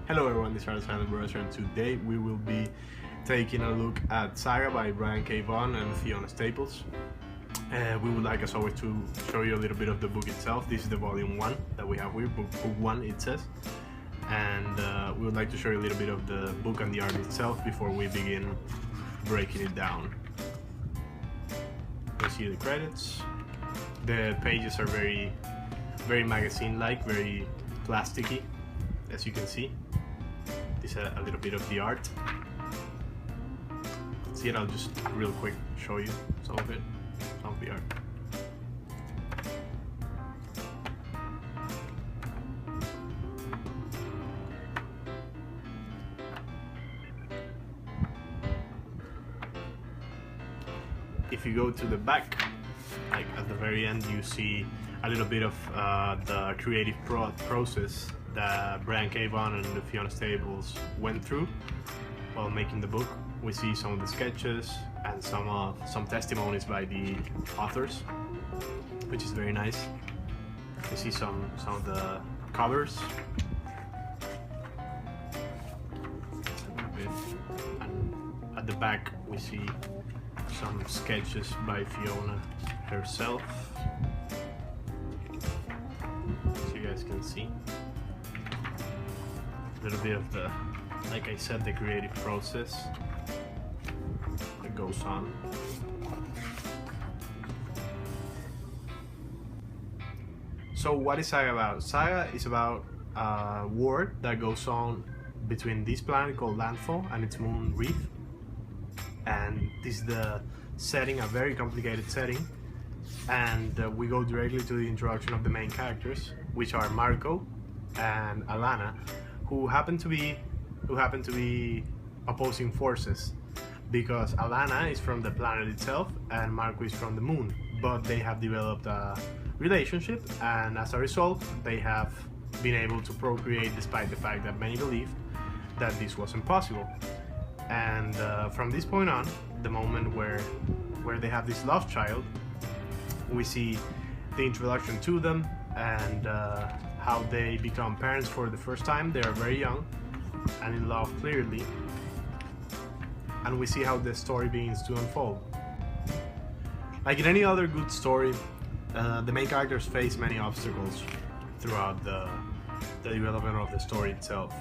Hello everyone, this is Narration, and today we will be taking a look at Saga by Brian K. Vaughan and Fiona Staples. We would like, as always, to show you a little bit of the book itself. This is the volume 1 that we have here, book 1 it says. And we would like to show you a little bit of the book and the art itself before we begin breaking it down. You see the credits. The pages are very magazine-like, very plasticky, as you can see. This is a little bit of the art. See it, I'll just real quick show you some of the art. If you go to the back, like at the very end, you see a little bit of the creative process that Brian K. Vaughan and Fiona Staples went through while making the book. We see some of the sketches and some testimonies by the authors, which is very nice. We see some of the covers, and at the back we see some sketches by Fiona herself, so you guys can see a little bit of the, like I said, the creative process that goes on. So what is Saga about? Saga is about a war that goes on between this planet called Landfall and its moon Reef. And this is the setting, a very complicated setting. And we go directly to the introduction of the main characters, which are Marko and Alana, who happen to be opposing forces, because Alana is from the planet itself and Marko is from the moon, but they have developed a relationship, and as a result they have been able to procreate, despite the fact that many believed that this was impossible. And from this point on, the moment where they have this love child, we see the introduction to them and how they become parents for the first time. They are very young and in love, clearly, and we see how the story begins to unfold. Like in any other good story, the main characters face many obstacles throughout the development of the story itself.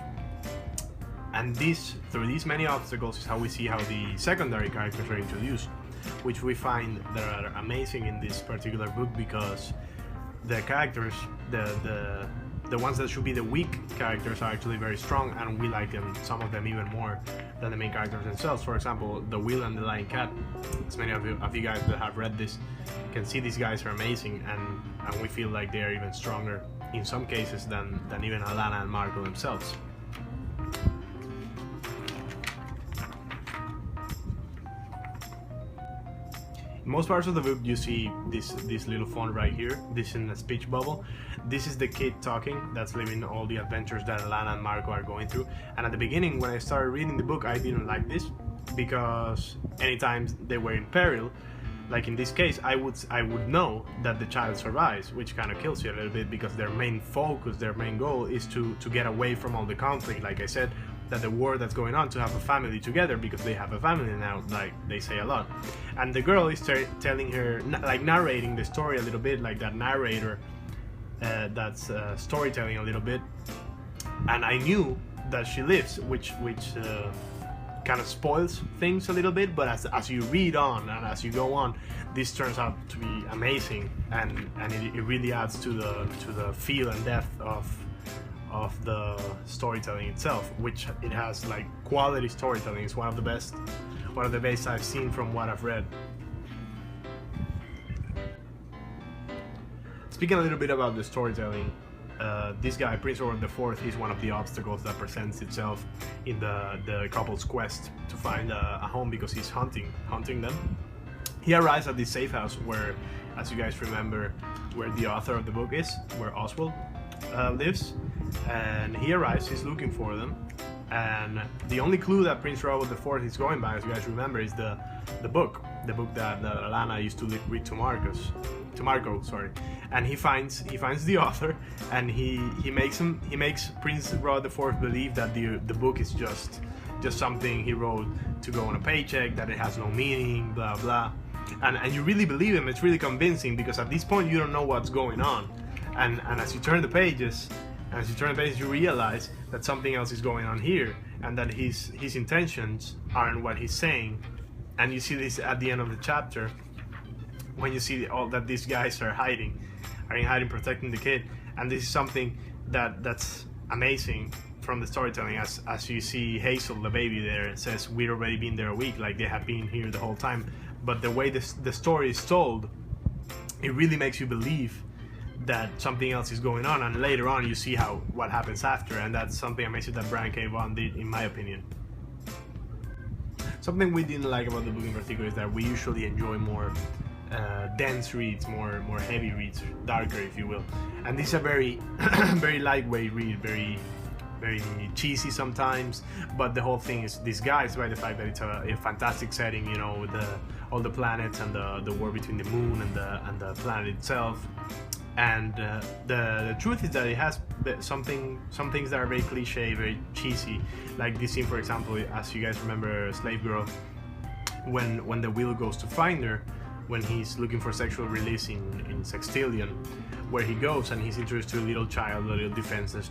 And through these many obstacles is how we see how the secondary characters are introduced, which we find that are amazing in this particular book, because the characters, the ones that should be the weak characters, are actually very strong, and we like them, some of them even more than the main characters themselves. For example, the Will and the Lion Cat. As many of you guys that have read this can see, these guys are amazing, and we feel like they are even stronger in some cases than even Alana and Marko themselves. In most parts of the book you see this little font right here. This is in a speech bubble. This is the kid talking, that's living all the adventures that Alana and Marko are going through. And at the beginning, when I started reading the book, I didn't like this, because anytime they were in peril, like in this case, I would know that the child survives, which kind of kills you a little bit, because their main focus, their main goal is to get away from all the conflict. Like I said, that the war that's going on, to have a family together, because they have a family now, like they say a lot. And the girl is telling her, like narrating the story a little bit, like that narrator that's storytelling a little bit. And I knew that she lives, which kind of spoils things a little bit, but as you read on and as you go on, this turns out to be amazing, and it really adds to the feel and depth of the storytelling itself, which it has like quality storytelling. It's one of the best I've seen from what I've read. Speaking a little bit about the storytelling, this guy, Prince Robert IV, is one of the obstacles that presents itself in the couple's quest to find a home, because he's hunting them. He arrives at this safe house where, as you guys remember, where the author of the book is, where Oswald lives, and he arrives, he's looking for them, and the only clue that Prince Robert IV is going by, as you guys remember, is the book that Alana used to read to Marcus. to Marko, sorry, and he finds the author, and he makes Prince Rod IV believe that the book is just something he wrote to go on a paycheck, that it has no meaning, blah blah, and you really believe him. It's really convincing, because at this point you don't know what's going on, and as you turn the pages, you realize that something else is going on here, and that his intentions aren't what he's saying. And you see this at the end of the chapter, when you see all that these guys are in hiding, protecting the kid. And this is something that's amazing from the storytelling, as you see Hazel, the baby there, says, we've already been there a week, like they have been here the whole time. But the way the story is told, it really makes you believe that something else is going on, and later on you see what happens after, and that's something amazing that Brian K. Vaughan did, in my opinion. Something we didn't like about the book in particular is that we usually enjoy more dense reads, more heavy reads, darker, if you will. And this is a very very lightweight read, very cheesy sometimes, but the whole thing is disguised by the fact that it's a fantastic setting, you know, with all the planets and the war between the moon and the planet itself. And the truth is that it has some things that are very cliche, very cheesy, like this scene, for example, as you guys remember, Slave Girl, when the Will goes to find her, when he's looking for sexual release in Sextillion, where he goes and he's introduced to a little child, a little defenseless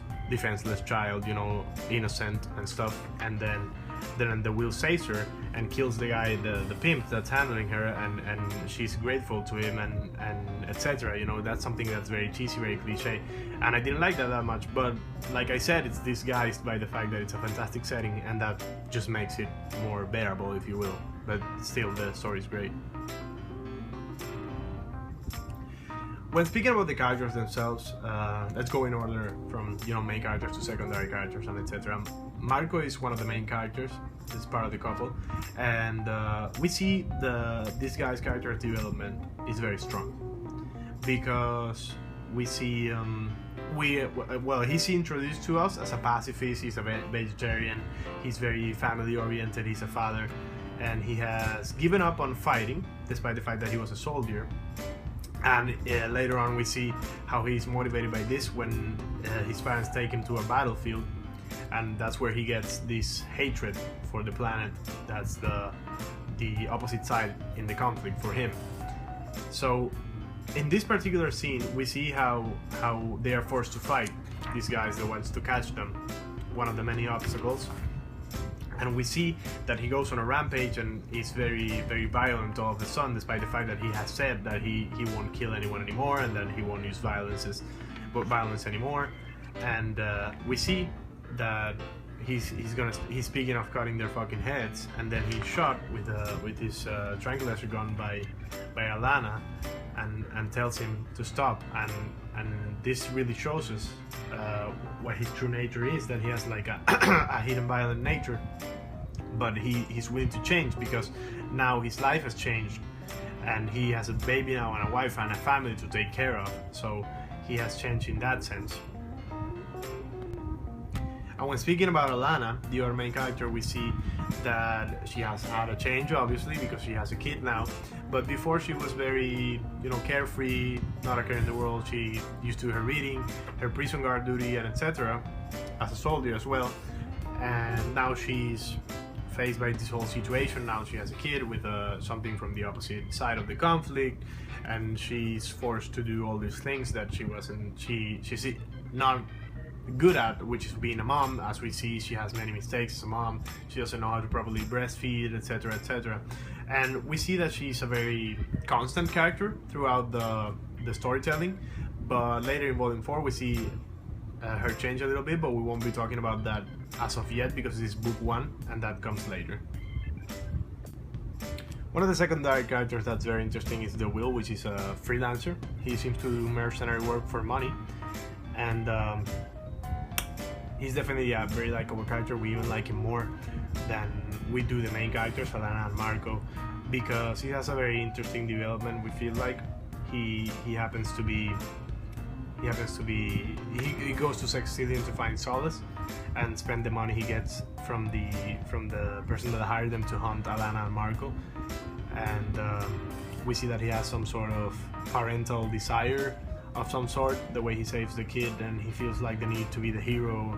child, you know, innocent and stuff, and then the Will saves her and kills the guy, the pimp that's handling her, and she's grateful to him, and etc. You know, that's something that's very cheesy, very cliche, and I didn't like that much. But like I said, it's disguised by the fact that it's a fantastic setting, and that just makes it more bearable, if you will. But still, the story's great. When speaking about the characters themselves, let's go in order from, you know, main characters to secondary characters and etc. Marko is one of the main characters. He's part of the couple, and we see this guy's character development is very strong, because we see he's introduced to us as a pacifist. He's a vegetarian. He's very family oriented. He's a father, and he has given up on fighting despite the fact that he was a soldier. And later on we see how he's motivated by this when his parents take him to a battlefield, and that's where he gets this hatred for the planet. That's the opposite side in the conflict for him. So in this particular scene we see how they are forced to fight these guys, the ones to catch them, one of the many obstacles. And we see that he goes on a rampage and is very, very violent all of a sudden, despite the fact that he has said that he won't kill anyone anymore, and that he won't use violence anymore. And we see that he's speaking of cutting their fucking heads, and then he's shot with his tranquilizer gun by Alana, and tells him to stop. And this really shows us what his true nature is, that he has like a hidden violent nature, but he's willing to change, because now his life has changed, and he has a baby now, and a wife and a family to take care of, so he has changed in that sense. And when speaking about Alana, the other main character, we see that she has had a change, obviously, because she has a kid now. But before, she was very, you know, carefree, not a care in the world. She used to her reading, her prison guard duty, and etc. as a soldier as well. And now she's faced by this whole situation. Now she has a kid with something from the opposite side of the conflict, and she's forced to do all these things that she's not good at, which is being a mom. As we see, she has many mistakes as a mom. She doesn't know how to properly breastfeed, etc., etc. And we see that she's a very constant character throughout the storytelling. But later in Volume 4, we see her change a little bit, but we won't be talking about that as of yet, because this is Book 1, and that comes later. One of the secondary characters that's very interesting is the Will, which is a freelancer. He seems to do mercenary work for money, and he's definitely a very likable character. We even like him more than we do the main characters, Alana and Marko, because he has a very interesting development. We feel like he goes to Sextillion to find solace and spend the money he gets from the person that hired them to hunt Alana and Marko. And we see that he has some sort of parental desire of some sort, the way he saves the kid and he feels like the need to be the hero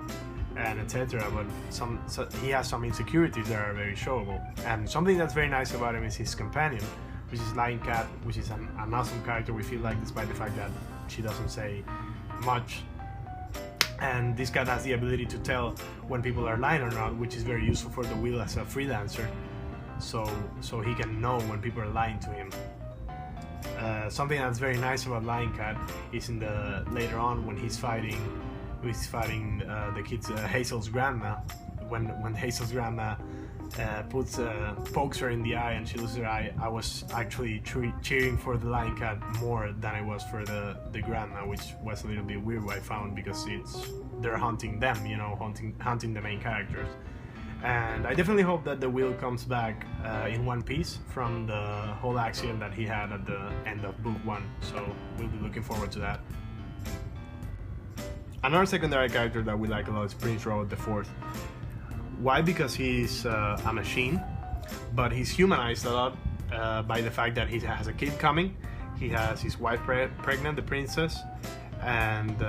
and etc. But he has some insecurities that are very showable. And something that's very nice about him is his companion, which is Lion Cat, which is an awesome character, we feel like, despite the fact that she doesn't say much. And this cat has the ability to tell when people are lying or not, which is very useful for the Will as a freelancer, so he can know when people are lying to him. Something that's very nice about Lion Cat is in the later on when he's fighting the kid's Hazel's grandma. When Hazel's grandma pokes her in the eye and she loses her eye, I was actually cheering for the Lion Cat more than I was for the grandma, which was a little bit weird, I found, because they're hunting them, you know, hunting the main characters. And I definitely hope that the Will comes back in one piece from the whole accident that he had at the end of book 1, so we'll be looking forward to that. Another secondary character that we like a lot is Prince Robot IV. Why? Because he's a machine, but he's humanized a lot by the fact that he has a kid coming. He has his wife pregnant, the princess, and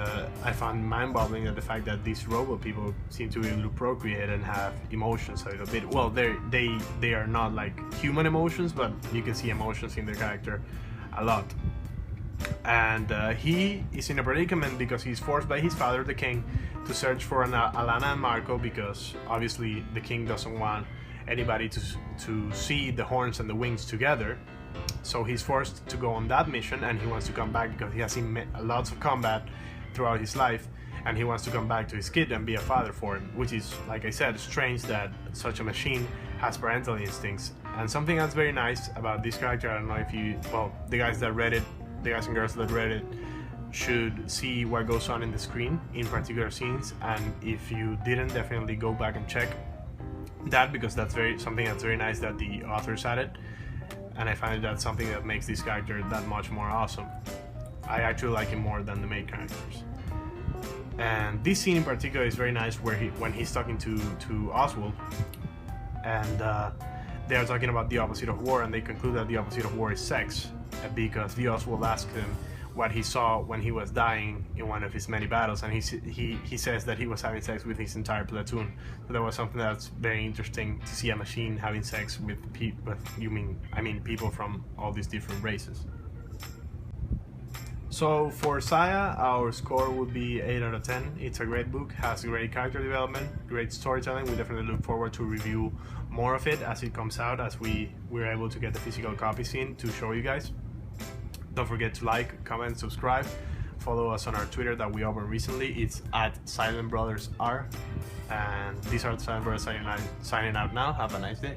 I found mind-boggling that the fact that these robot people seem to be able to procreate and have emotions a little bit. Well, they are not like human emotions, but you can see emotions in their character a lot. And he is in a predicament because he's forced by his father, the king, to search for Alana and Marko, because obviously the king doesn't want anybody to see the horns and the wings together. So he's forced to go on that mission, and he wants to come back because he has seen lots of combat throughout his life, and he wants to come back to his kid and be a father for him, which is, like I said, strange that such a machine has parental instincts. And something that's very nice about this character, I don't know if the guys and girls that read it should see what goes on in the screen in particular scenes, and if you didn't, definitely go back and check that, because that's something that's very nice that the authors added. And I find that's something that makes this character that much more awesome. I actually like him more than the main characters. And this scene in particular is very nice, where when he's talking to Oswald, and they are talking about the opposite of war, and they conclude that the opposite of war is sex, because the Oswald asked him what he saw when he was dying in one of his many battles, and he says that he was having sex with his entire platoon. So that was something that's very interesting, to see a machine having sex with people from all these different races. So for Saga, our score would be 8 out of 10. It's a great book, has great character development, great storytelling. We definitely look forward to review more of it as it comes out, as we're able to get the physical copies in to show you guys. Don't forget to like, comment, subscribe. Follow us on our Twitter that we opened recently. It's @SilentBrothersR. And these are the Silent Brothers signing out now. Have a nice day.